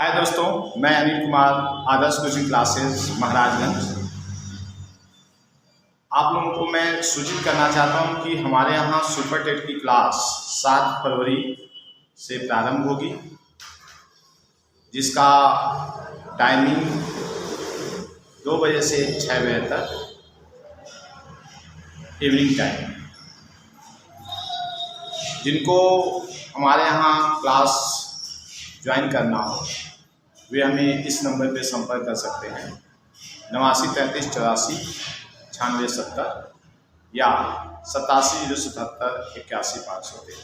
हाय दोस्तों, मैं अनिल कुमार, आदर्श coaching classes Maharajganj. आप लोगों को मैं सूचित करना चाहता हूं कि हमारे यहाँ सुपर टेट की क्लास 7 फरवरी से प्रारंभ होगी, जिसका टाइमिंग 2 बजे से 6 बजे तक इवनिंग टाइम। जिनको हमारे यहाँ क्लास ज्वाइन करना हो वे हमें इस नंबर पर संपर्क कर सकते हैं 8933849670 या 8707781513।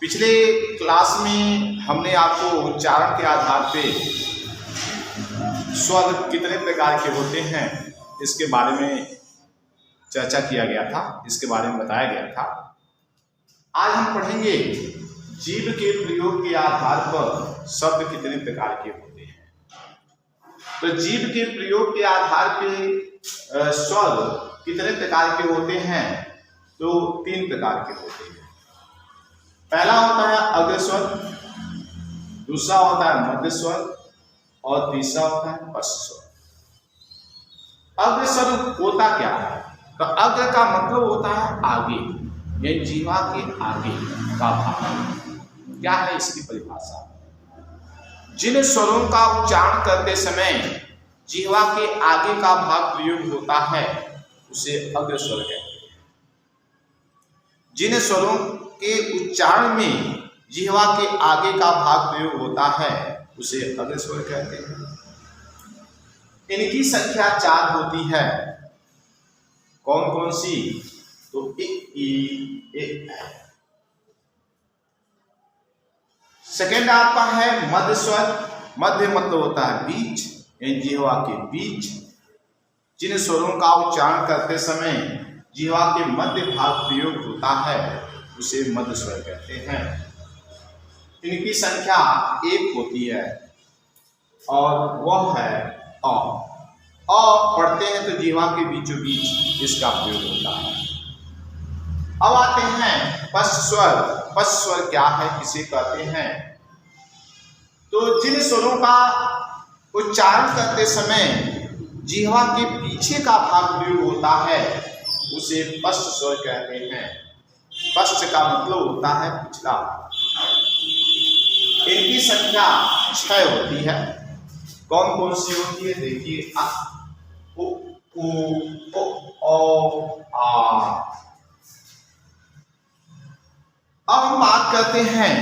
पिछले क्लास में हमने आपको उच्चारण के आधार पे स्वर कितने प्रकार के होते हैं इसके बारे में चर्चा किया गया था, इसके बारे में बताया गया था। आज हम पढ़ेंगे जीभ के प्रयोग के आधार पर शब्द कितने प्रकार के होते हैं। तो जीभ के प्रयोग के आधार पे स्वर कितने प्रकार के होते हैं? तो 3 प्रकार के होते हैं। पहला होता है अग्रस्वर, दूसरा होता है मध्यस्वर और तीसरा होता है पश्चस्वर। अग्रस्वर होता क्या है? तो अग्र का मतलब होता है आगे, ये जीवा के आगे का भाग। क्या है इसकी परिभाषा? जिन स्वरों का उच्चारण करते समय जिह्वा के आगे का भाग प्रयोग होता है उसे अग्रस्वर कहते हैं। जिन स्वरों के उच्चारण में जिह्वा के आगे का भाग प्रयोग होता है उसे अग्रस्वर कहते हैं। इनकी संख्या 4 होती है। कौन कौन सी? तो इ, ई, ए। सेकेंड आपका है मध्य स्वर। मध्य मतलब होता है बीच, जिह्वा के बीच। जिन स्वरों का उच्चारण करते समय जिह्वा के मध्य भाग प्रयोग होता है उसे मध्य स्वर कहते हैं। इनकी संख्या 1 होती है और वह है अ। पढ़ते हैं तो जिह्वा के बीचों बीच इसका प्रयोग होता है। अब आते हैं पश्च स्वर। पश्च स्वर क्या है, किसे कहते हैं? तो जिन स्वरों का उच्चारण करते समय जिह्वा के पीछे का भाग प्रयोग होता है उसे पश्च स्वर कहते हैं। पश्च का मतलब होता है पिछला। इनकी संख्या 6 होती है। कौन कौन सी होती है? देखिए, अ, उ, ऊ, ओ, आ। अब हम बात करते हैं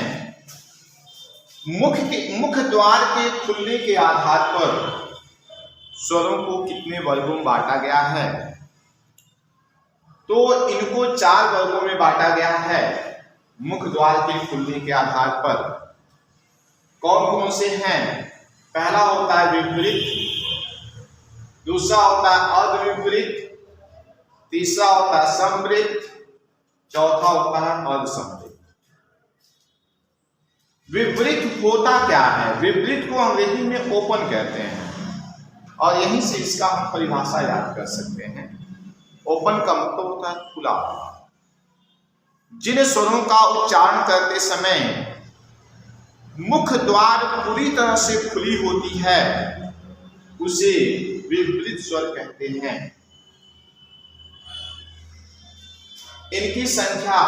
मुख द्वार के खुलने के आधार पर स्वरों को कितने वर्गों में बांटा गया है। तो इनको 4 वर्गों में बांटा गया है मुख द्वार के खुलने के आधार पर। कौन कौन से हैं? पहला होता है विपरीत, दूसरा होता है अर्धविपरीत, तीसरा होता है समवृत्त, चौथा होता है अर्धसमवृत्त। विपरीत होता क्या है? विपरीत को अंग्रेजी में ओपन कहते हैं और यहीं से इसका हम परिभाषा याद कर सकते हैं। ओपन का मतलब होता है खुला। जिन स्वरों का उच्चारण करते समय मुख द्वार पूरी तरह से खुली होती है उसे विपरीत स्वर कहते हैं। इनकी संख्या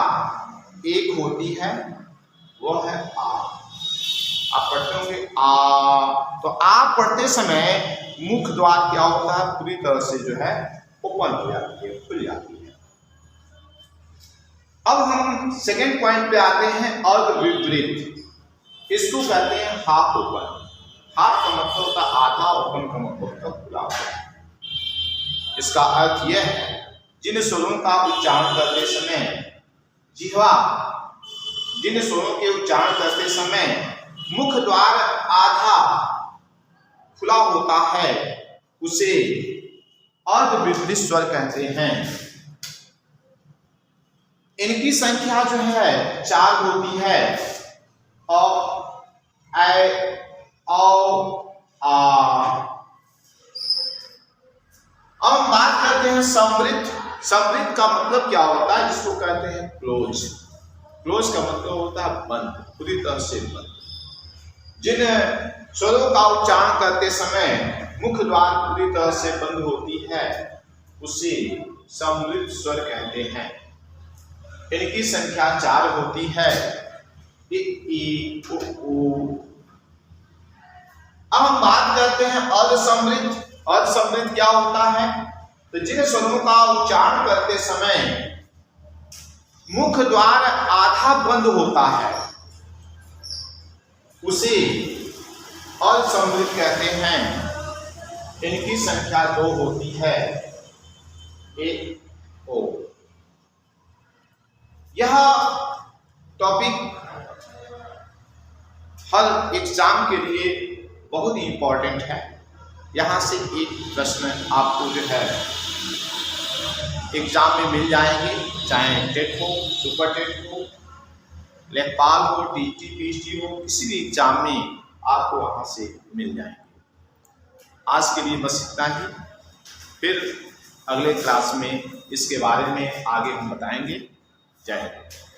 1 होती है, वो है आ। आप पढ़ते होंगे आ। तो आ पढ़ते समय मुख द्वार क्या होता है? पूरी तरह से जो है ओपन हो जाती है, खुल जाती है। अब हम सेकेंड पॉइंट पे आते हैं अर्धविपरीत। इसको कहते हैं हाफ ओपन। हाफ का मतलब होता है आधा, ओपन का मतलब होता है खुला हुआ। इसका अर्थ यह है जिन स्वरों का उच्चारण करते समय जिन स्वरों के उच्चारण करते समय मुख द्वार आधा खुला होता है उसे अर्धविपरीत स्वर कहते हैं। इनकी संख्या जो है 4 होती है। अ, ऐ, औ, आ। अब हम बात करते हैं समवृत्त। समवृत्त का मतलब क्या होता है? जिसको कहते हैं क्लोज। क्लोज का मतलब होता है बंद, पूरी तरह से बंद। जिन स्वरों का उच्चारण करते समय मुख द्वार पूरी तरह से बंद होती है उसे सम्मिलित स्वर कहते हैं। इनकी संख्या 4 होती है। इ, ई, उ, ऊ। अब हम बात करते हैं अर्धसम्मिलित। अर्धसम्मिलित क्या होता है? तो जिन स्वरों का उच्चारण करते समय मुख द्वार आधा बंद होता है उसे अर्धसम्मिलित कहते हैं। इनकी संख्या 2 होती है। ए, ओ। यह टॉपिक हर एग्जाम के लिए बहुत ही इंपॉर्टेंट है। यहां से एक प्रश्न आपको जो है एग्जाम में मिल जाएंगे, चाहे टेट हो, सुपर टेट हो, लेखपाल हो, टीटी, पीएचडी हो, किसी भी एग्जाम में आपको वहां से मिल जाएंगे। आज के लिए बस इतना ही। फिर अगले क्लास में इसके बारे में आगे हम बताएंगे। जय हिंद।